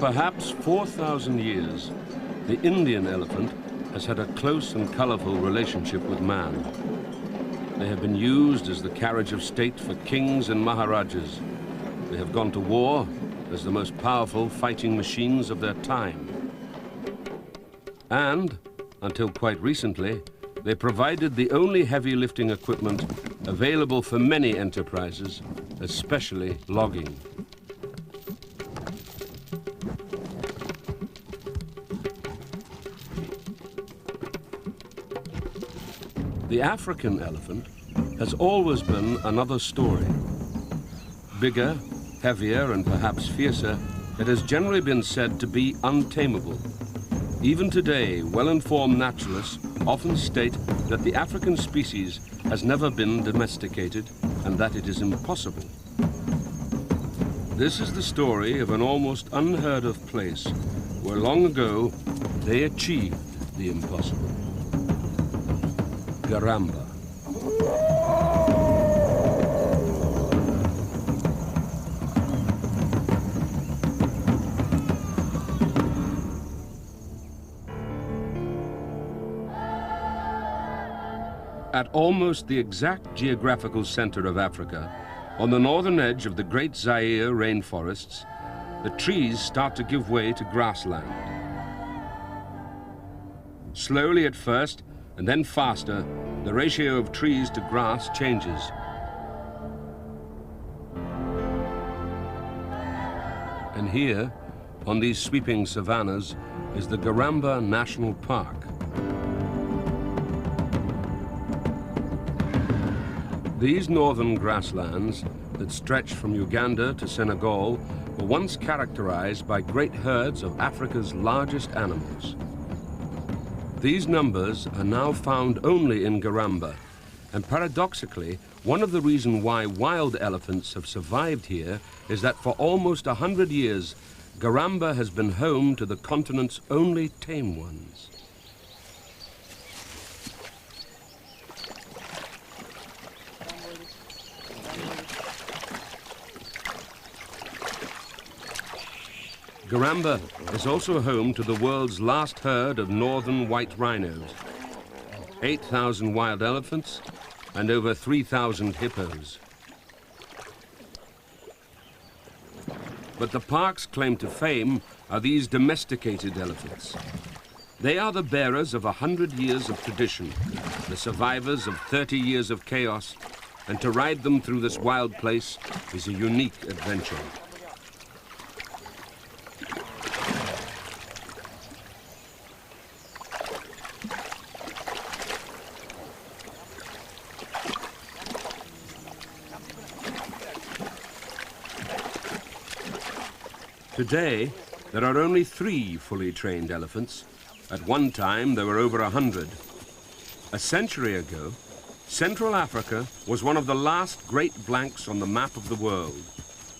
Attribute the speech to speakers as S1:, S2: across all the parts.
S1: perhaps 4,000 years, the Indian elephant has had a close and colorful relationship with man. They have been used as the carriage of state for kings and maharajas. They have gone to war as the most powerful fighting machines of their time. And, until quite recently, they provided the only heavy lifting equipment available for many enterprises, especially logging. The African elephant has always been another story. Bigger, heavier, and perhaps fiercer, it has generally been said to be untamable. Even today, well-informed naturalists often state that the African species has never been domesticated and that it is impossible. This is the story of an almost unheard of place where long ago they achieved the impossible. Garamba. At almost the exact geographical center of Africa, on the northern edge of the Great Zaire rainforests, the trees start to give way to grassland. Slowly at first, and then faster, the ratio of trees to grass changes. And here, on these sweeping savannas, is the Garamba National Park. These northern grasslands that stretch from Uganda to Senegal were once characterized by great herds of Africa's largest animals. These numbers are now found only in Garamba, and paradoxically, one of the reasons why wild elephants have survived here is that for almost 100 years, Garamba has been home to the continent's only tame ones. Garamba is also home to the world's last herd of northern white rhinos, 8,000 wild elephants, and over 3,000 hippos. But the park's claim to fame are these domesticated elephants. They are the bearers of 100 years of tradition, the survivors of 30 years of chaos, and to ride them through this wild place is a unique adventure. Today, there are only 3 fully trained elephants. At one time, there were over 100. A century ago, Central Africa was one of the last great blanks on the map of the world.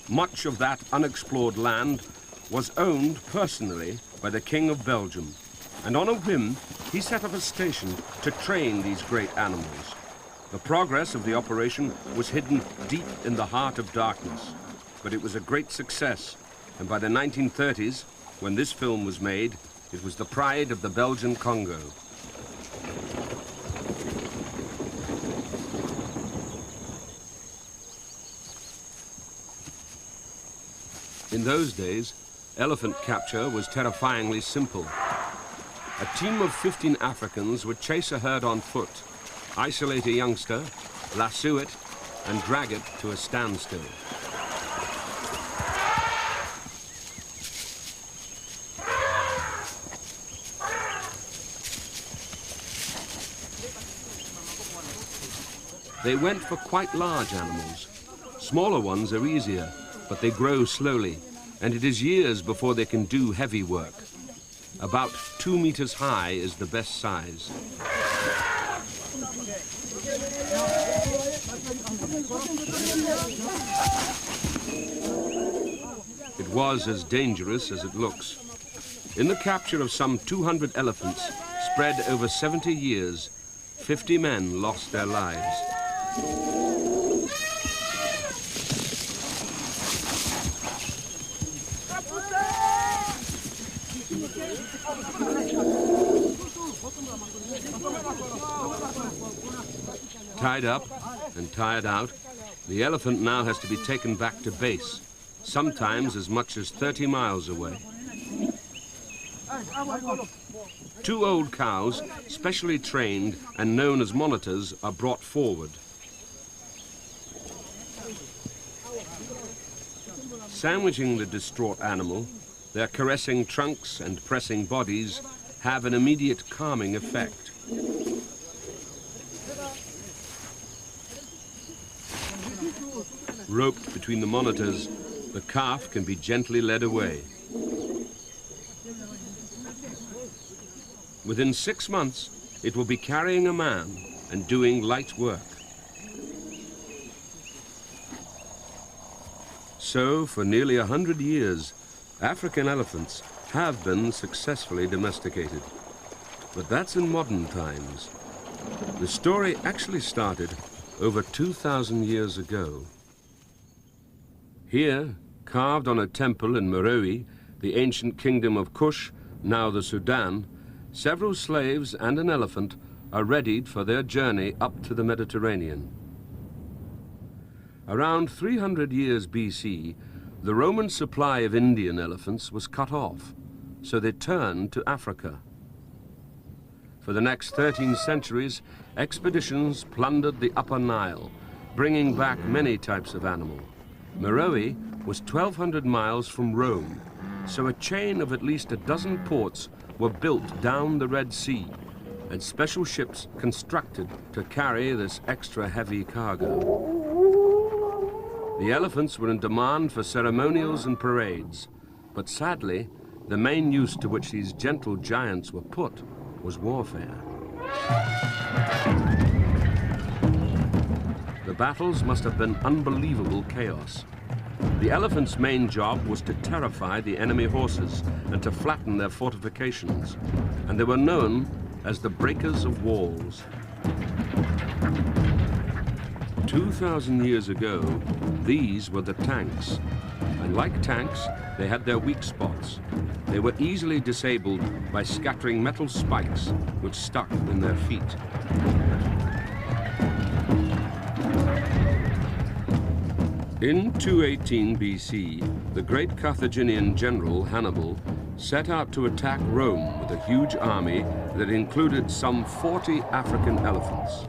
S1: Much of that unexplored land was owned personally by the King of Belgium, and on a whim, he set up a station to train these great animals. The progress of the operation was hidden deep in the heart of darkness, but it was a great success. And by the 1930s, when this film was made, it was the pride of the Belgian Congo. In those days, elephant capture was terrifyingly simple. A team of 15 Africans would chase a herd on foot, isolate a youngster, lasso it, and drag it to a standstill. They went for quite large animals. Smaller ones are easier, but they grow slowly, and it is years before they can do heavy work. About 2 meters high is the best size. It was as dangerous as it looks. In the capture of some 200 elephants spread over 70 years, 50 men lost their lives. Tied up and tired out, the elephant now has to be taken back to base, sometimes as much as 30 miles away. 2 old cows, specially trained and known as monitors, are brought forward. Sandwiching the distraught animal, their caressing trunks and pressing bodies have an immediate calming effect. Roped between the monitors, the calf can be gently led away. Within 6 months, it will be carrying a man and doing light work. So, for nearly 100 years, African elephants have been successfully domesticated. But that's in modern times. The story actually started over 2,000 years ago. Here, carved on a temple in Meroe, the ancient kingdom of Kush, now the Sudan, several slaves and an elephant are readied for their journey up to the Mediterranean. Around 300 years BC, the Roman supply of Indian elephants was cut off, so they turned to Africa. For the next 13 centuries, expeditions plundered the Upper Nile, bringing back many types of animal. Meroe was 1,200 miles from Rome, so a chain of at least a dozen ports were built down the Red Sea, and special ships constructed to carry this extra heavy cargo. The elephants were in demand for ceremonials and parades, but sadly, the main use to which these gentle giants were put was warfare. The battles must have been unbelievable chaos. The elephants' main job was to terrify the enemy horses and to flatten their fortifications, and they were known as the breakers of walls. 2,000 years ago, these were the tanks, and like tanks, they had their weak spots. They were easily disabled by scattering metal spikes which stuck in their feet. In 218 BC, the great Carthaginian general Hannibal set out to attack Rome with a huge army that included some 40 African elephants.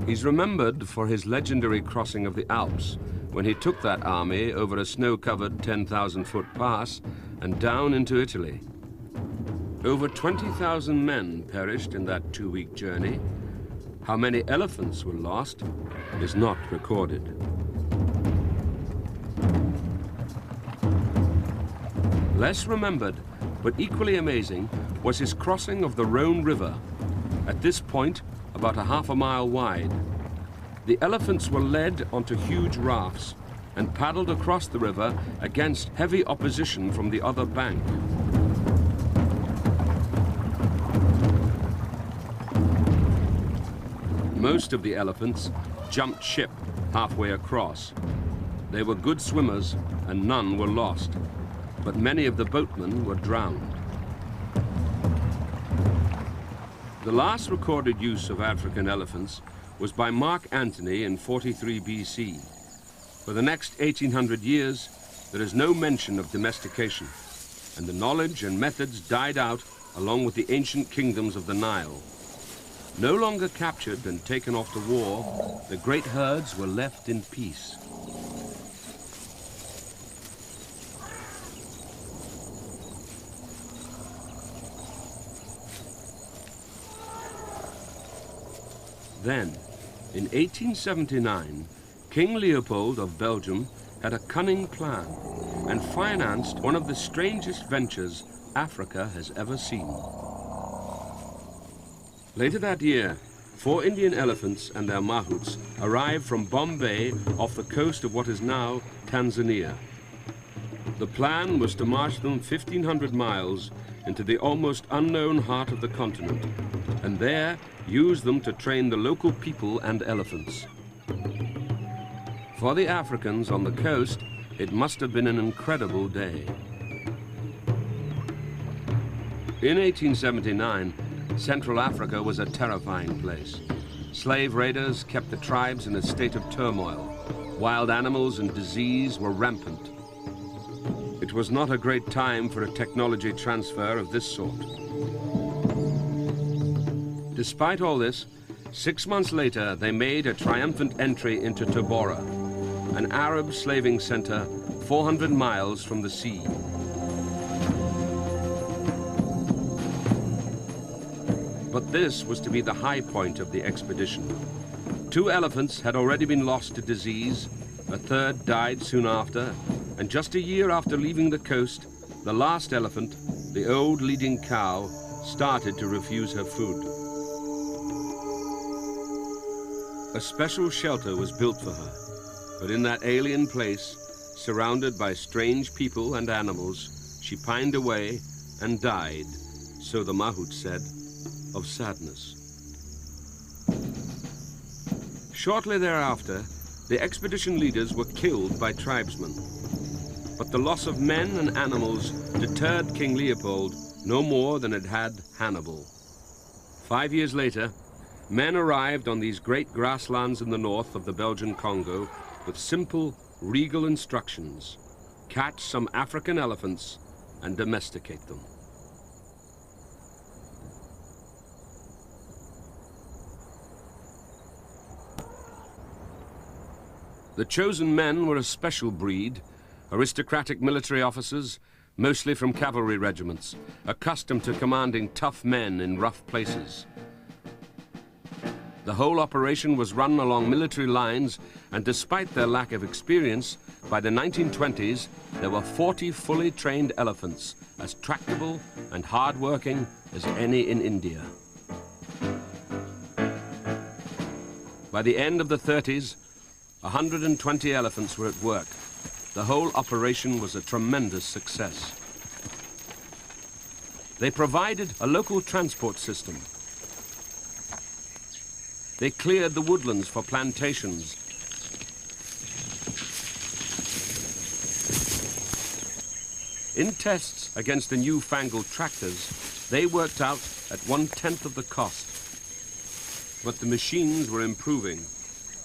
S1: He's remembered for his legendary crossing of the Alps, when he took that army over a snow-covered 10,000-foot pass and down into Italy. Over 20,000 men perished in that 2-week journey. How many elephants were lost is not recorded. Less remembered, but equally amazing, was his crossing of the Rhone River. At this point, about a half a mile wide. The elephants were led onto huge rafts and paddled across the river against heavy opposition from the other bank. Most of the elephants jumped ship halfway across. They were good swimmers and none were lost, but many of the boatmen were drowned. The last recorded use of African elephants was by Mark Antony in 43 BC. For the next 1,800 years, there is no mention of domestication, and the knowledge and methods died out along with the ancient kingdoms of the Nile. No longer captured and taken off to war, the great herds were left in peace. Then, in 1879, King Leopold of Belgium had a cunning plan and financed one of the strangest ventures Africa has ever seen. Later that year, 4 Indian elephants and their mahouts arrived from Bombay off the coast of what is now Tanzania. The plan was to march them 1,500 miles into the almost unknown heart of the continent, and there use them to train the local people and elephants. For the Africans on the coast, It must have been an incredible day. In 1879, Central Africa was a terrifying place. Slave raiders kept the tribes in a state of turmoil. Wild animals and disease were rampant. It was not a great time for a technology transfer of this sort. Despite all this, 6 months later, they made a triumphant entry into Tabora, an Arab slaving center 400 miles from the sea. But this was to be the high point of the expedition. 2 elephants had already been lost to disease, a third died soon after, and just a year after leaving the coast, the last elephant, the old leading cow, started to refuse her food. A special shelter was built for her, but in that alien place, surrounded by strange people and animals, she pined away and died, so the Mahout said, of sadness. Shortly thereafter, the expedition leaders were killed by tribesmen. But the loss of men and animals deterred King Leopold no more than it had Hannibal. 5 years later, men arrived on these great grasslands in the north of the Belgian Congo with simple, regal instructions: catch some African elephants and domesticate them. The chosen men were a special breed, aristocratic military officers, mostly from cavalry regiments, accustomed to commanding tough men in rough places. The whole operation was run along military lines, and despite their lack of experience, by the 1920s, there were 40 fully trained elephants, as tractable and hard-working as any in India. By the end of the 30s, 120 elephants were at work. The whole operation was a tremendous success. They provided a local transport system. They cleared the woodlands for plantations. In tests against the newfangled tractors, they worked out at 1/10 of the cost. But the machines were improving.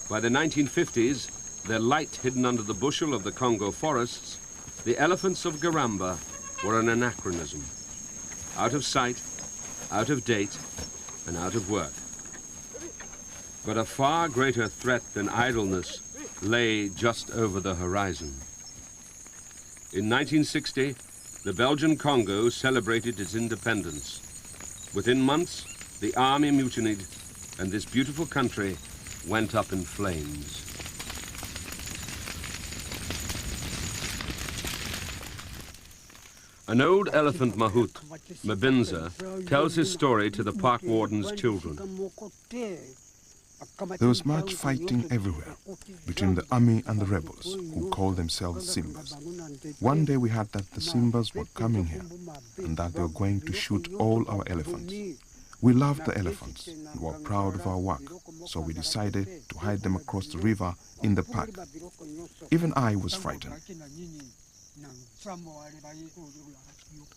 S1: By the 1950s, their light hidden under the bushel of the Congo forests, the elephants of Garamba were an anachronism. Out of sight, out of date, and out of work. But a far greater threat than idleness lay just over the horizon. In 1960, the Belgian Congo celebrated its independence. Within months, the army mutinied, and this beautiful country went up in flames. An old elephant Mahout, Mabinza, tells his story to the park warden's children.
S2: There was much fighting everywhere between the army and the rebels, who called themselves Simbas. One day we heard that the Simbas were coming here and that they were going to shoot all our elephants. We loved the elephants and were proud of our work, so we decided to hide them across the river in the park. Even I was frightened.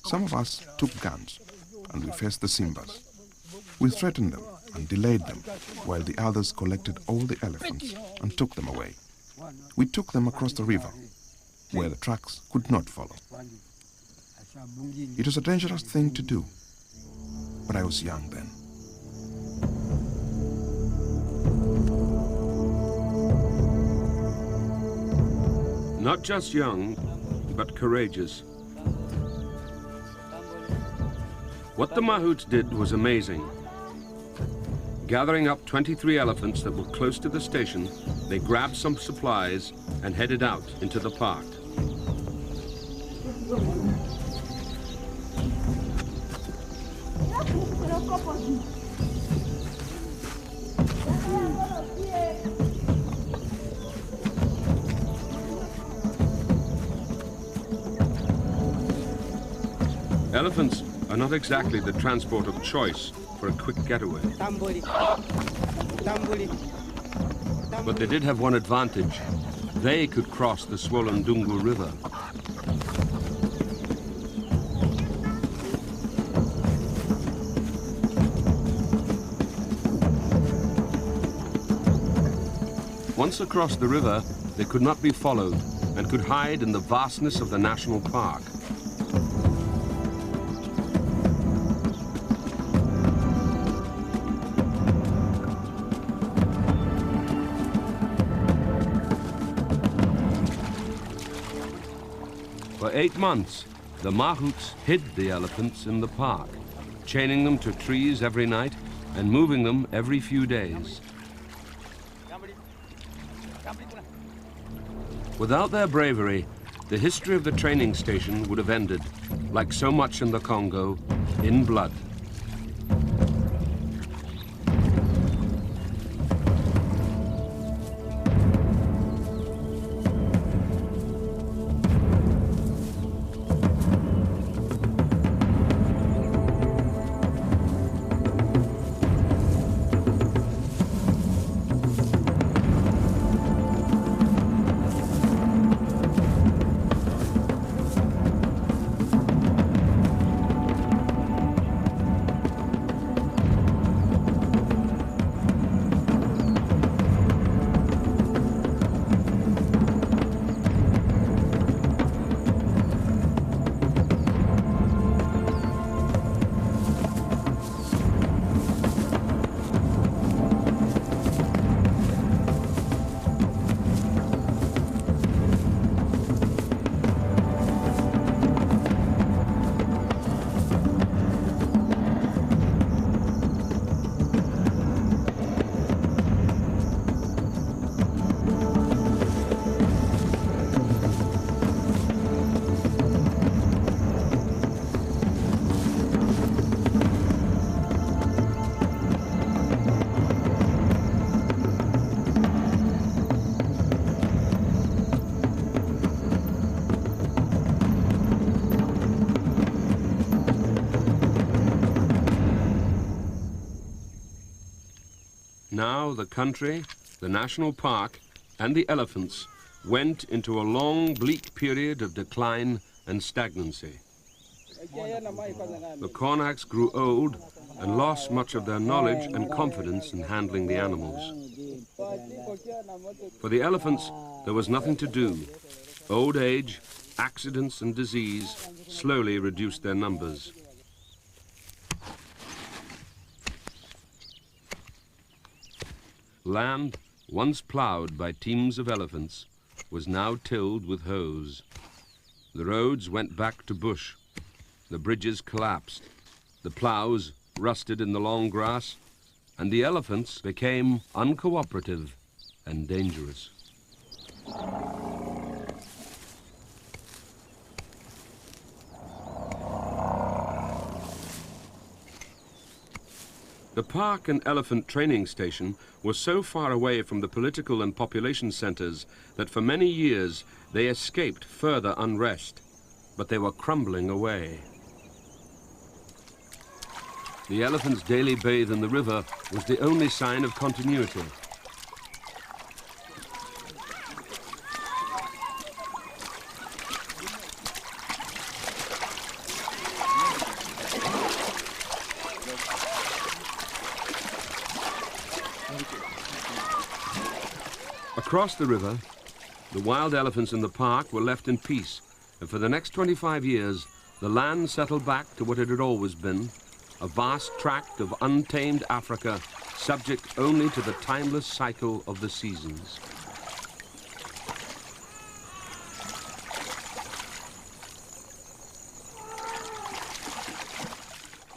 S2: Some of us took guns and we faced the Simbas. We threatened them and delayed them while the others collected all the elephants and took them away. We took them across the river where the tracks could not follow. It was a dangerous thing to do, but I was young then.
S1: Not just young, but courageous. What the Mahouts did was amazing. Gathering up 23 elephants that were close to the station, they grabbed some supplies and headed out into the park. Elephants are not exactly the transport of choice for a quick getaway. But they did have one advantage. They could cross the swollen Dungu River. Once across the river, they could not be followed and could hide in the vastness of the national park. For 8 months, the mahouts hid the elephants in the park, chaining them to trees every night and moving them every few days. Without their bravery, the history of the training station would have ended, like so much in the Congo, in blood. Now the country, the national park, and the elephants went into a long, bleak period of decline and stagnancy. The Kornaks grew old and lost much of their knowledge and confidence in handling the animals. For the elephants, there was nothing to do. Old age, accidents, and disease slowly reduced their numbers. Land, once ploughed by teams of elephants, was now tilled with hoes. The roads went back to bush. The bridges collapsed. The ploughs rusted in the long grass, and the elephants became uncooperative and dangerous. The park and elephant training station was so far away from the political and population centers that for many years they escaped further unrest, but they were crumbling away. The elephants' daily bathe in the river was the only sign of continuity. Across the river, the wild elephants in the park were left in peace, and for the next 25 years, the land settled back to what it had always been, a vast tract of untamed Africa, subject only to the timeless cycle of the seasons.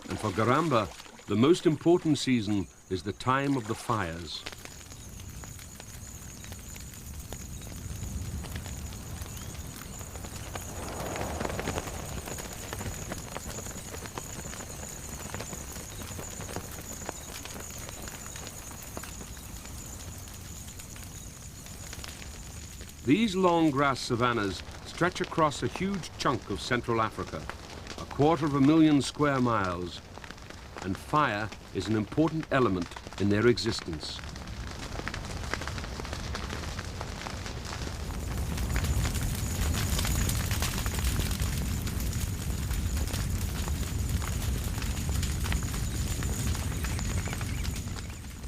S1: And for Garamba, the most important season is the time of the fires. These long grass savannas stretch across a huge chunk of Central Africa, 250,000 square miles, and fire is an important element in their existence.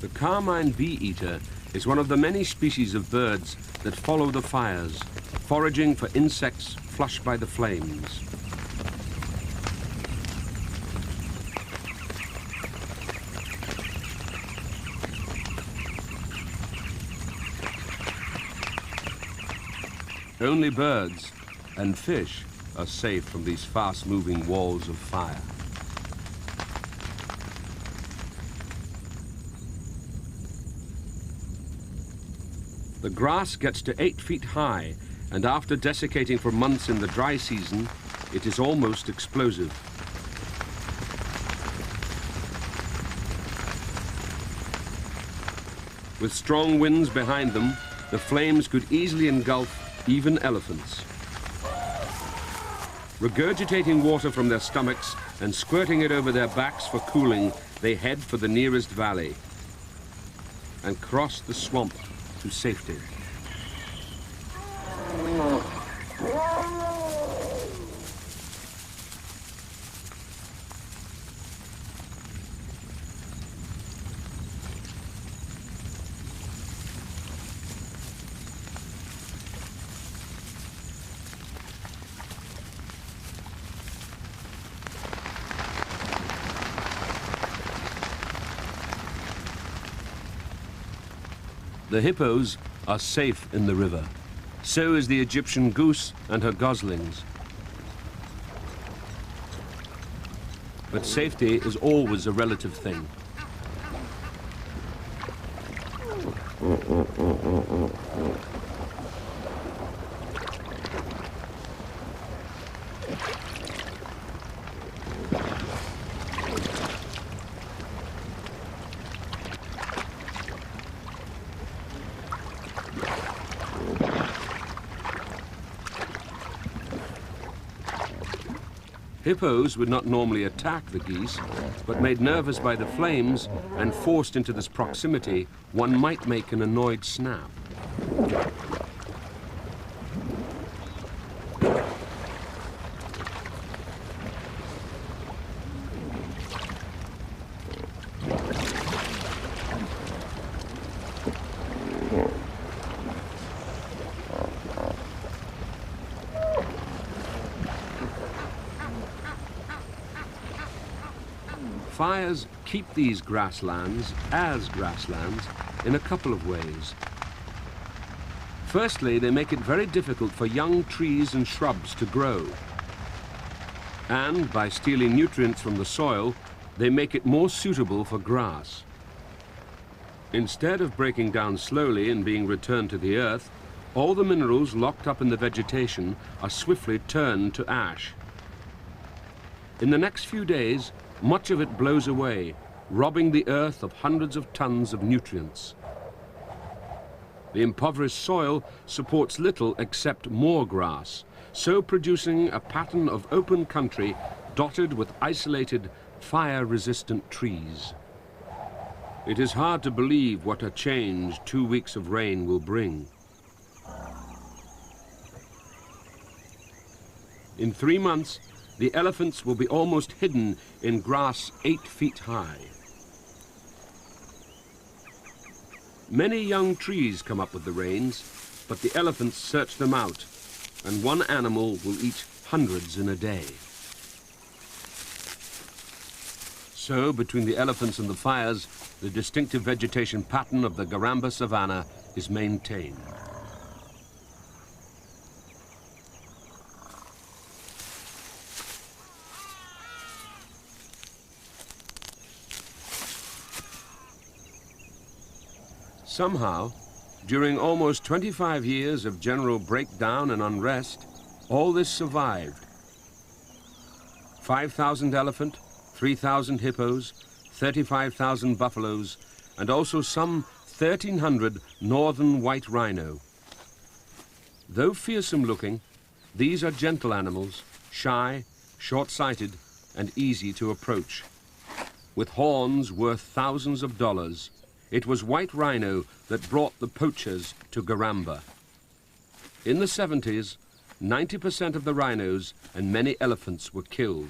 S1: The carmine bee-eater is one of the many species of birds that follow the fires, foraging for insects flushed by the flames. Only birds and fish are safe from these fast-moving walls of fire. The grass gets to 8 feet high, and after desiccating for months in the dry season, it is almost explosive. With strong winds behind them, the flames could easily engulf even elephants. Regurgitating water from their stomachs and squirting it over their backs for cooling, they head for the nearest valley and cross the swamp to safety. The hippos are safe in the river. So is the Egyptian goose and her goslings. But safety is always a relative thing. Hippos would not normally attack the geese, but made nervous by the flames and forced into this proximity, one might make an annoyed snap. Fires keep these grasslands as grasslands in a couple of ways. Firstly, they make it very difficult for young trees and shrubs to grow. And by stealing nutrients from the soil, they make it more suitable for grass. Instead of breaking down slowly and being returned to the earth, all the minerals locked up in the vegetation are swiftly turned to ash. In the next few days, much of it blows away, robbing the earth of hundreds of tons of nutrients. The impoverished soil supports little except more grass, so producing a pattern of open country dotted with isolated, fire-resistant trees. It is hard to believe what a change 2 weeks of rain will bring. In 3 months, the elephants will be almost hidden in grass 8 feet high. Many young trees come up with the rains, but the elephants search them out, and one animal will eat hundreds in a day. So, between the elephants and the fires, the distinctive vegetation pattern of the Garamba savanna is maintained. Somehow, during almost 25 years of general breakdown and unrest, all this survived. 5,000 elephant, 3,000 hippos, 35,000 buffaloes, and also some 1,300 northern white rhino. Though fearsome looking, these are gentle animals, shy, short-sighted, and easy to approach. With horns worth thousands of dollars, it was white rhino that brought the poachers to Garamba. In the 70s, 90% of the rhinos and many elephants were killed.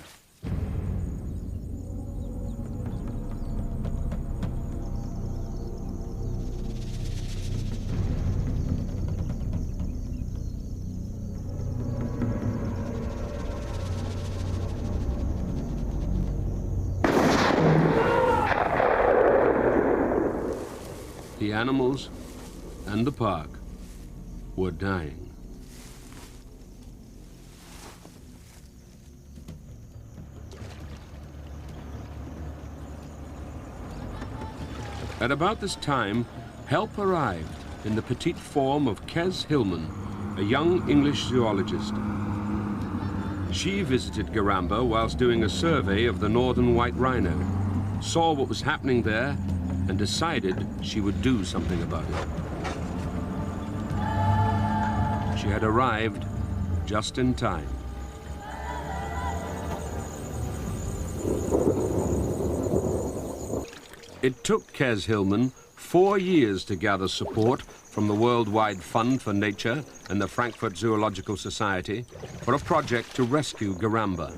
S1: The animals and the park were dying. At about this time, help arrived in the petite form of Kes Hillman, a young English zoologist. She visited Garamba whilst doing a survey of the northern white rhino, saw what was happening there, and decided she would do something about it. She had arrived just in time. It took Kes Hillman 4 years to gather support from the Worldwide Fund for Nature and the Frankfurt Zoological Society for a project to rescue Garamba.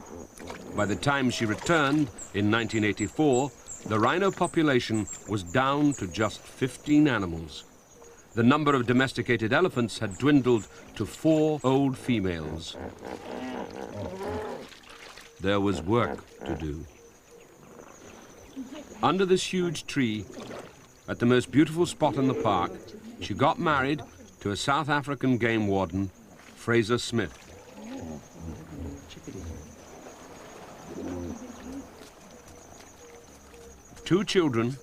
S1: By the time she returned in 1984, the rhino population was down to just 15 animals. The number of domesticated elephants had dwindled to 4 old females. There was work to do. Under this huge tree, at the most beautiful spot in the park, she got married to a South African game warden, Fraser Smith. Two children,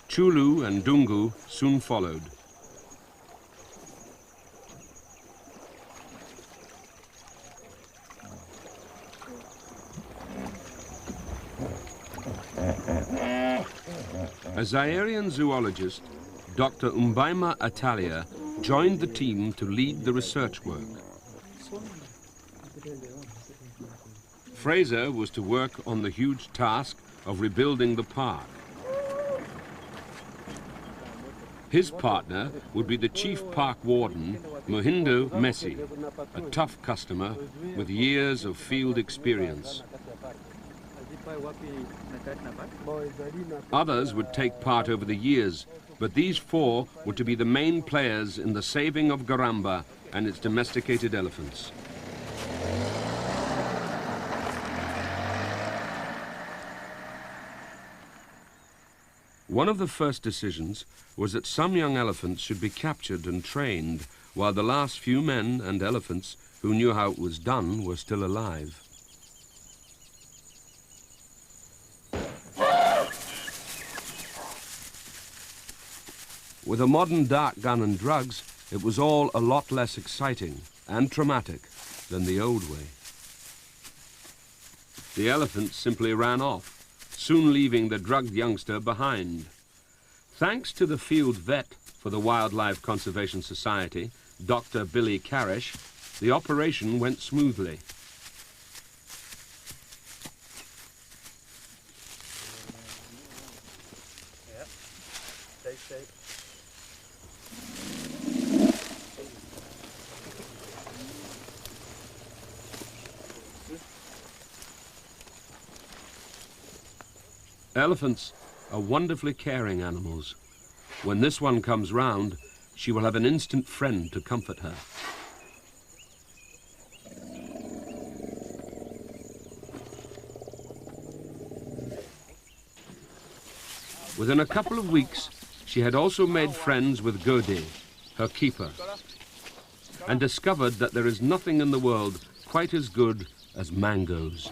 S1: Chulu and Dungu, soon followed. A Zairian zoologist, Dr. Umbaima Atalia, joined the team to lead the research work. Fraser was to work on the huge task of rebuilding the park. His partner would be the chief park warden, Mohindo Messi, a tough customer with years of field experience. Others would take part over the years, but these 4 were to be the main players in the saving of Garamba and its domesticated elephants. One of the first decisions was that some young elephants should be captured and trained while the last few men and elephants who knew how it was done were still alive. With a modern dart gun and drugs, it was all a lot less exciting and traumatic than the old way. The elephants simply ran off, soon leaving the drugged youngster behind. Thanks to the field vet for the Wildlife Conservation Society, Dr. Billy Karish, the operation went smoothly.
S3: Yeah, stay safe.
S1: Elephants are wonderfully caring animals. When this one comes round, she will have an instant friend to comfort her. Within a couple of weeks, she had also made friends with Gode, her keeper, and discovered that there is nothing in the world quite as good as mangoes.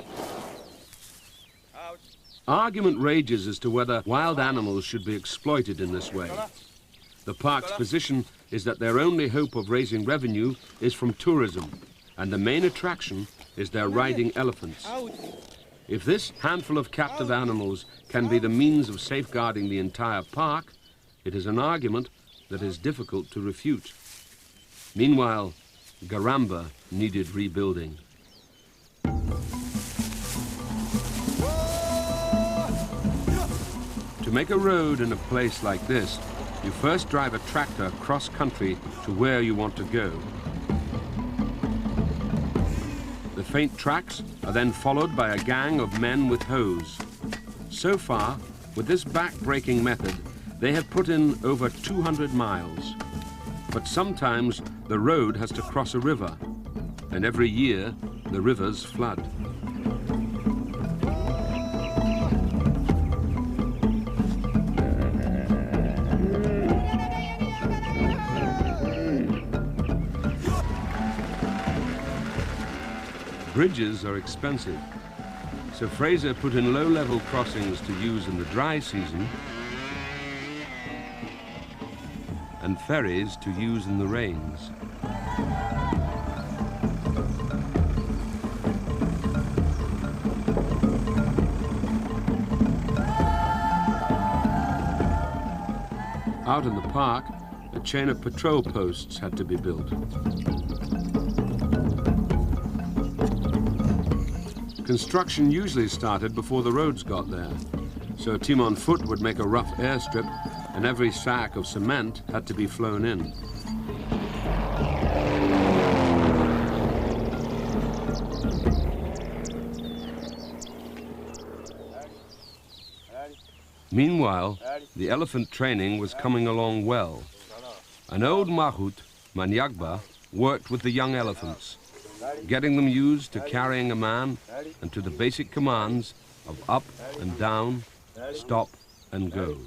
S1: Argument rages as to whether wild animals should be exploited in this way. The park's position is that their only hope of raising revenue is from tourism, and the main attraction is their riding elephants. If this handful of captive animals can be the means of safeguarding the entire park, it is an argument that is difficult to refute. Meanwhile, Garamba needed rebuilding. To make a road in a place like this, you first drive a tractor cross-country to where you want to go. The faint tracks are then followed by a gang of men with hoes. So far, with this back-breaking method, they have put in over 200 miles. But sometimes the road has to cross a river, and every year the rivers flood. Bridges are expensive, so Fraser put in low-level crossings to use in the dry season and ferries to use in the rains. Out in the park, a chain of patrol posts had to be built. Construction usually started before the roads got there, so a team on foot would make a rough airstrip, and every sack of cement had to be flown in. Meanwhile, the elephant training was coming along well. An old Mahut, Manyagba, worked with the young elephants, getting them used to carrying a man and to the basic commands of up and down, stop and go.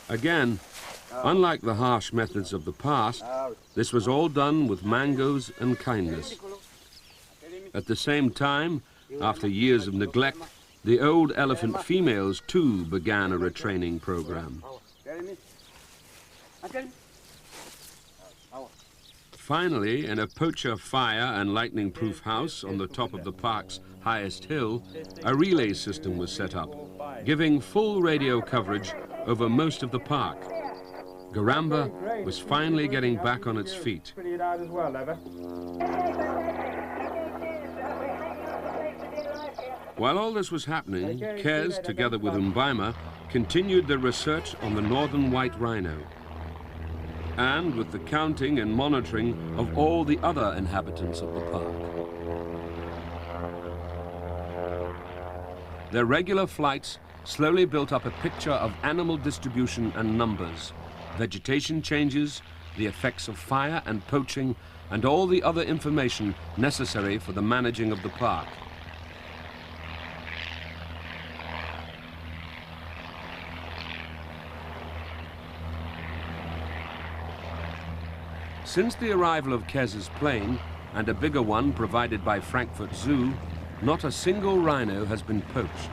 S1: Again, unlike the harsh methods of the past, this was all done with mangoes and kindness. At the same time, after years of neglect, the old elephant females too began a retraining program. Finally, in a poacher fire and lightning-proof house on the top of the park's highest hill, a relay system was set up, giving full radio coverage over most of the park. Garamba was finally getting back on its feet. While all this was happening, Kes, together with Mbaima, continued their research on the northern white rhino, and with the counting and monitoring of all the other inhabitants of the park. Their regular flights slowly built up a picture of animal distribution and numbers, vegetation changes, the effects of fire and poaching, and all the other information necessary for the managing of the park. Since the arrival of Kes's plane, and a bigger one provided by Frankfurt Zoo, not a single rhino has been poached.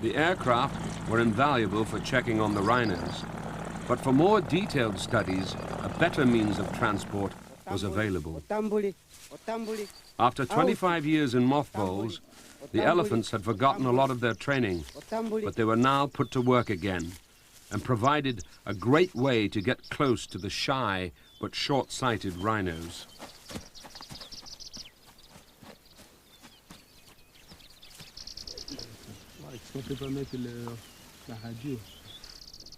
S1: The aircraft were invaluable for checking on the rhinos, but for more detailed studies, a better means of transport was available. After 25 years in mothballs, the elephants had forgotten a lot of their training, but they were now put to work again and provided a great way to get close to the shy but short-sighted rhinos.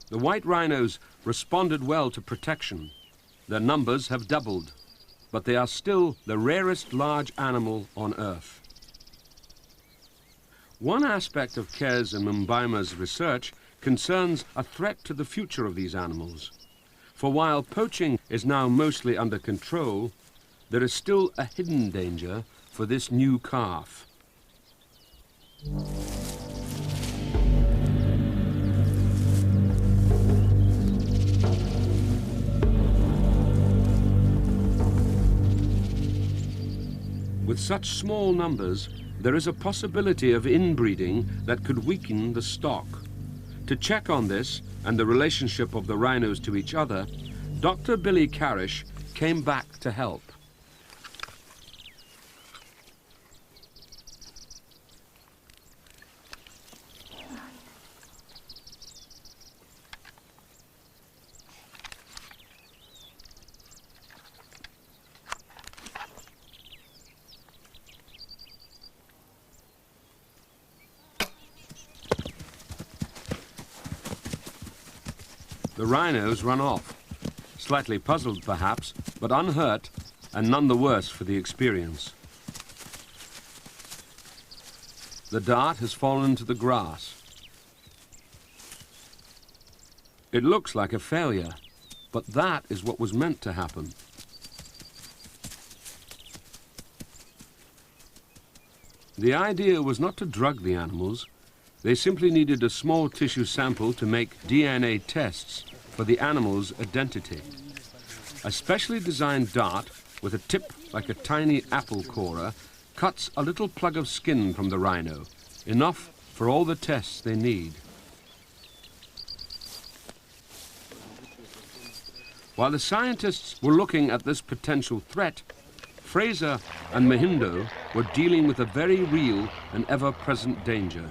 S1: The white rhinos responded well to protection. Their numbers have doubled, but they are still the rarest large animal on Earth. One aspect of Kes and Mbaima's research concerns a threat to the future of these animals. For while poaching is now mostly under control, there is still a hidden danger for this new calf. With such small numbers, there is a possibility of inbreeding that could weaken the stock. To check on this and the relationship of the rhinos to each other, Dr. Billy Carish came back to help. The rhinos run off, slightly puzzled perhaps, but unhurt and none the worse for the experience. The dart has fallen to the grass, It looks like a failure, but that is what was meant to happen. The idea was not to drug the animals. They simply needed a small tissue sample to make DNA tests for the animal's identity. A specially designed dart with a tip like a tiny apple corer cuts a little plug of skin from the rhino, enough for all the tests they need. While the scientists were looking at this potential threat, Fraser and Mahindo were dealing with a very real and ever-present danger.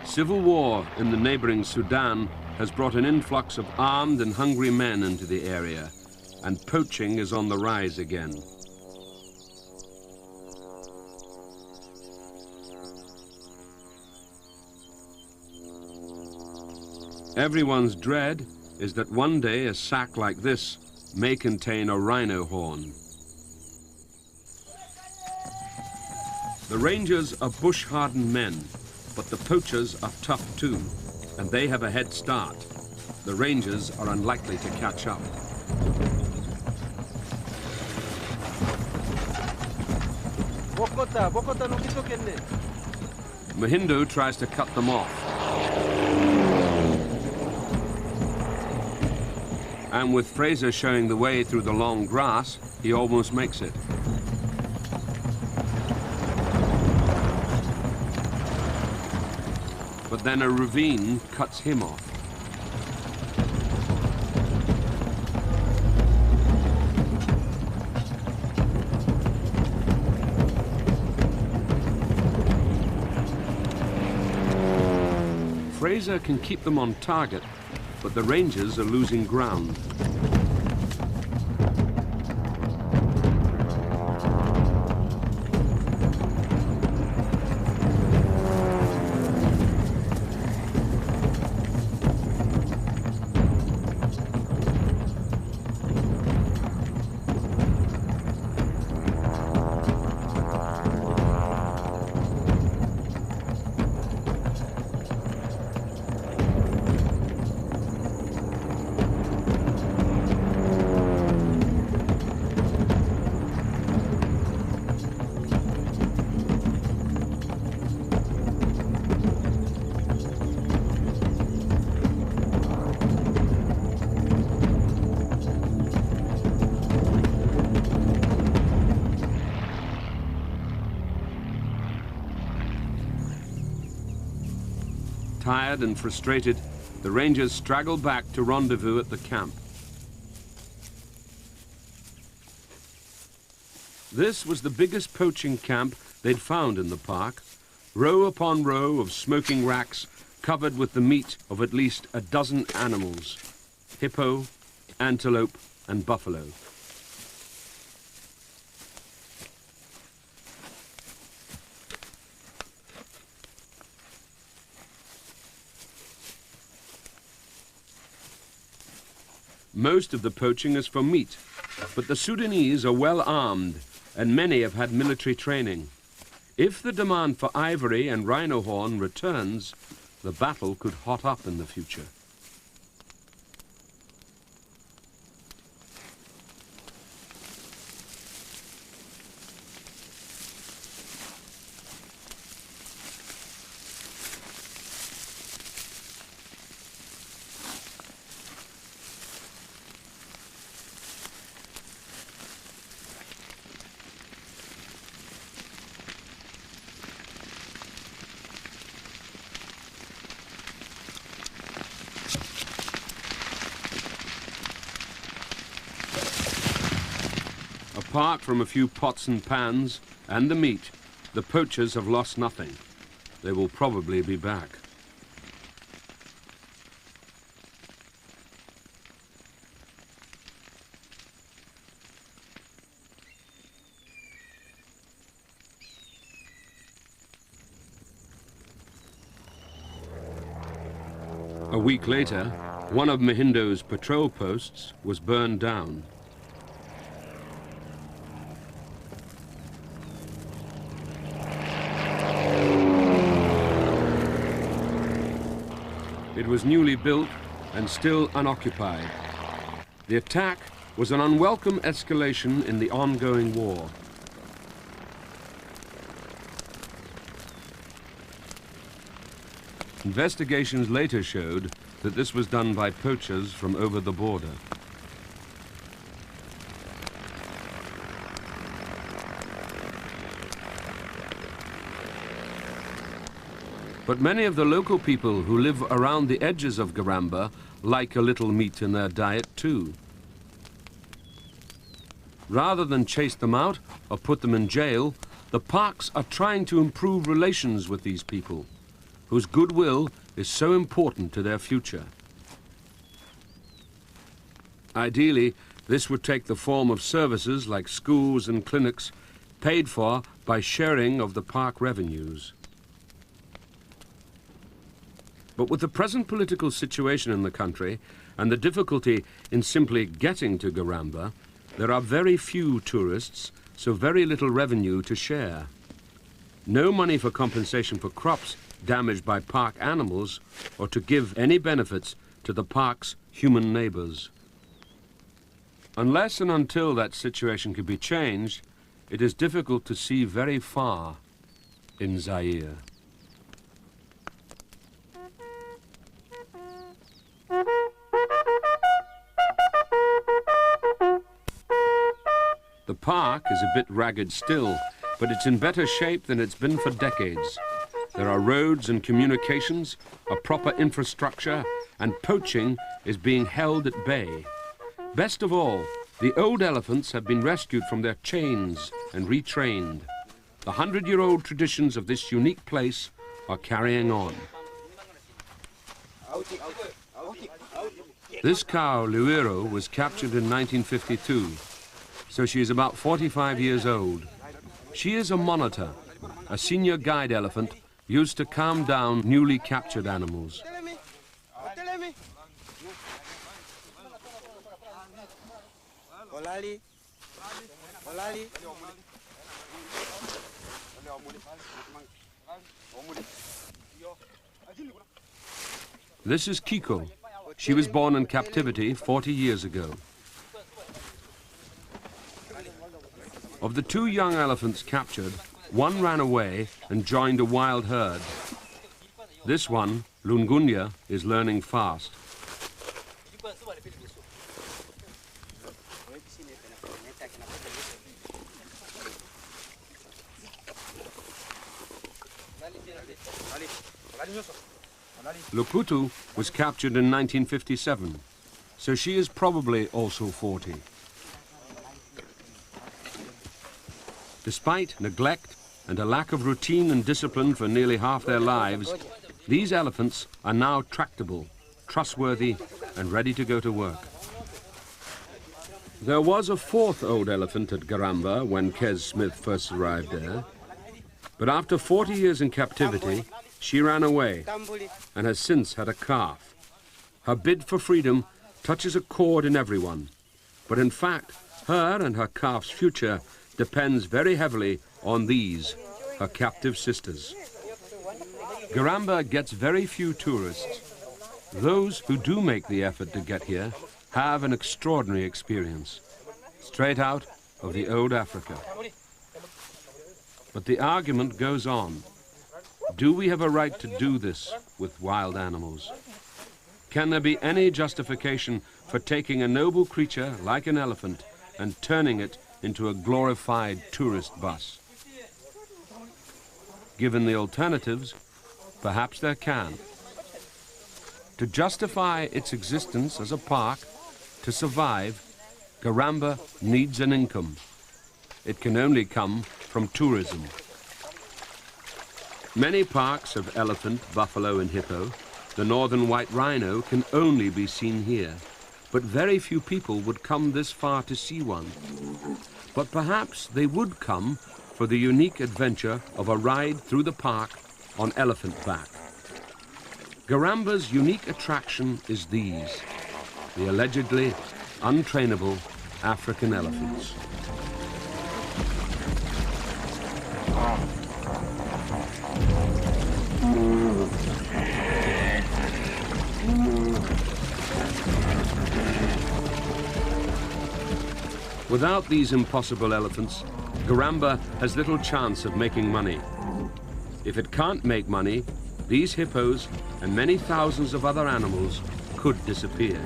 S1: Civil war in the neighboring Sudan has brought an influx of armed and hungry men into the area, and poaching is on the rise again. Everyone's dread is that one day a sack like this may contain a rhino horn. The rangers are bush-hardened men, but the poachers are tough too, and they have a head start. The rangers are unlikely to catch up. Mahindo tries to cut them off. And with Fraser showing the way through the long grass, he almost makes it. But then a ravine cuts him off. Fraser can keep them on target, but the rangers are losing ground. Tired and frustrated, the rangers straggle back to rendezvous at the camp. This was the biggest poaching camp they'd found in the park. Row upon row of smoking racks covered with the meat of at least a dozen animals: hippo, antelope, and buffalo. Most of the poaching is for meat, but the Sudanese are well armed and many have had military training. If the demand for ivory and rhino horn returns, the battle could hot up in the future. Apart from a few pots and pans and the meat, the poachers have lost nothing. They will probably be back. A week later, one of Mahindo's patrol posts was burned down. It was newly built and still unoccupied. The attack was an unwelcome escalation in the ongoing war. Investigations later showed that this was done by poachers from over the border. But many of the local people who live around the edges of Garamba like a little meat in their diet too. Rather than chase them out or put them in jail, the parks are trying to improve relations with these people, whose goodwill is so important to their future. Ideally, this would take the form of services like schools and clinics paid for by sharing of the park revenues. But with the present political situation in the country and the difficulty in simply getting to Garamba, there are very few tourists, so very little revenue to share. No money for compensation for crops damaged by park animals or to give any benefits to the park's human neighbors. Unless and until that situation can be changed, it is difficult to see very far in Zaire. The park is a bit ragged still, but it's in better shape than it's been for decades. There are roads and communications, a proper infrastructure, and poaching is being held at bay. Best of all, the old elephants have been rescued from their chains and retrained. The 100-year-old traditions of this unique place are carrying on. This cow, Luiro, was captured in 1952. So she is about 45 years old. She is a monitor, a senior guide elephant used to calm down newly captured animals. This is Kiko. She was born in captivity 40 years ago. Of the 2 young elephants captured, one ran away and joined a wild herd. This one, Lungunya, is learning fast. Luputu was captured in 1957, so she is probably also 40. Despite neglect and a lack of routine and discipline for nearly half their lives, these elephants are now tractable, trustworthy, and ready to go to work. There was a 4th old elephant at Garamba when Kes Smith first arrived there, but after 40 years in captivity, she ran away and has since had a calf. Her bid for freedom touches a chord in everyone, but in fact, her and her calf's future depends very heavily on these, her captive sisters. Garamba gets very few tourists. Those who do make the effort to get here have an extraordinary experience, straight out of the old Africa. But the argument goes on. Do we have a right to do this with wild animals? Can there be any justification for taking a noble creature like an elephant and turning it into a glorified tourist bus? Given the alternatives, perhaps there can. To justify its existence as a park, to survive, Garamba needs an income. It can only come from tourism. Many parks have elephant, buffalo and hippo. The northern white rhino can only be seen here, but very few people would come this far to see one. But perhaps they would come for the unique adventure of a ride through the park on elephant back. Garamba's unique attraction is these, the allegedly untrainable African elephants. Without these impossible elephants, Garamba has little chance of making money. If it can't make money, these hippos and many thousands of other animals could disappear.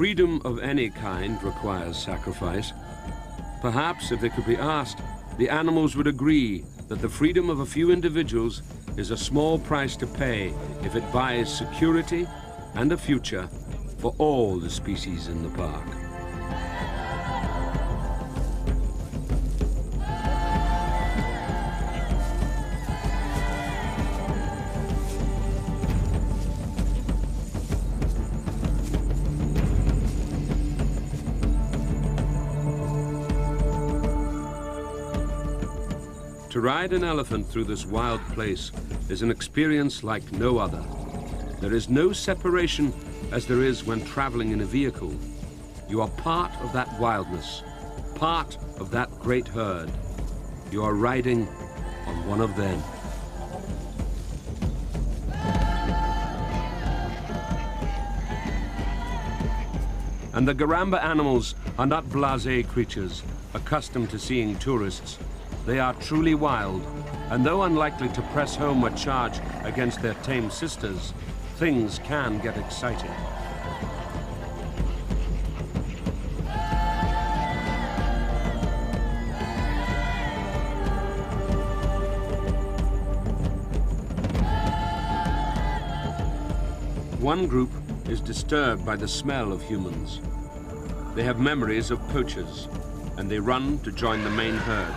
S1: Freedom of any kind requires sacrifice. Perhaps, if they could be asked, the animals would agree that the freedom of a few individuals is a small price to pay if it buys security and a future for all the species in the park. To ride an elephant through this wild place is an experience like no other. There is no separation as there is when traveling in a vehicle. You are part of that wildness, part of that great herd. You are riding on one of them. And the Garamba animals are not blasé creatures accustomed to seeing tourists. They are truly wild, and though unlikely to press home a charge against their tame sisters, things can get exciting. One group is disturbed by the smell of humans. They have memories of poachers, and they run to join the main herd.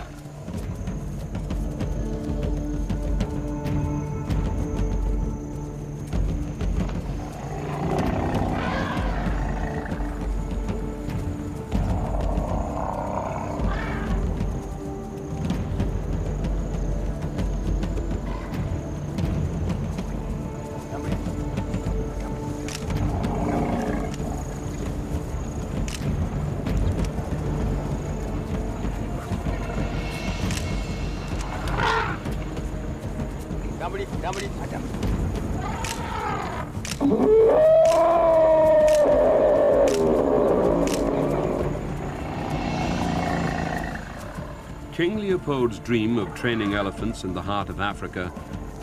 S1: King Leopold's dream of training elephants in the heart of Africa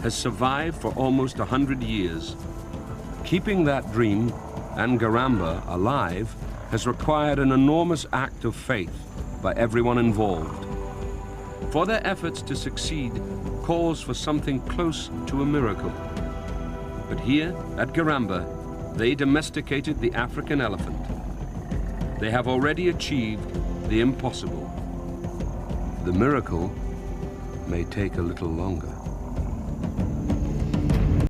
S1: has survived for almost 100 years. Keeping that dream and Garamba alive has required an enormous act of faith by everyone involved. For their efforts to succeed calls for something close to a miracle. But here at Garamba, they domesticated the African elephant. They have already achieved the impossible. The miracle may take a little longer.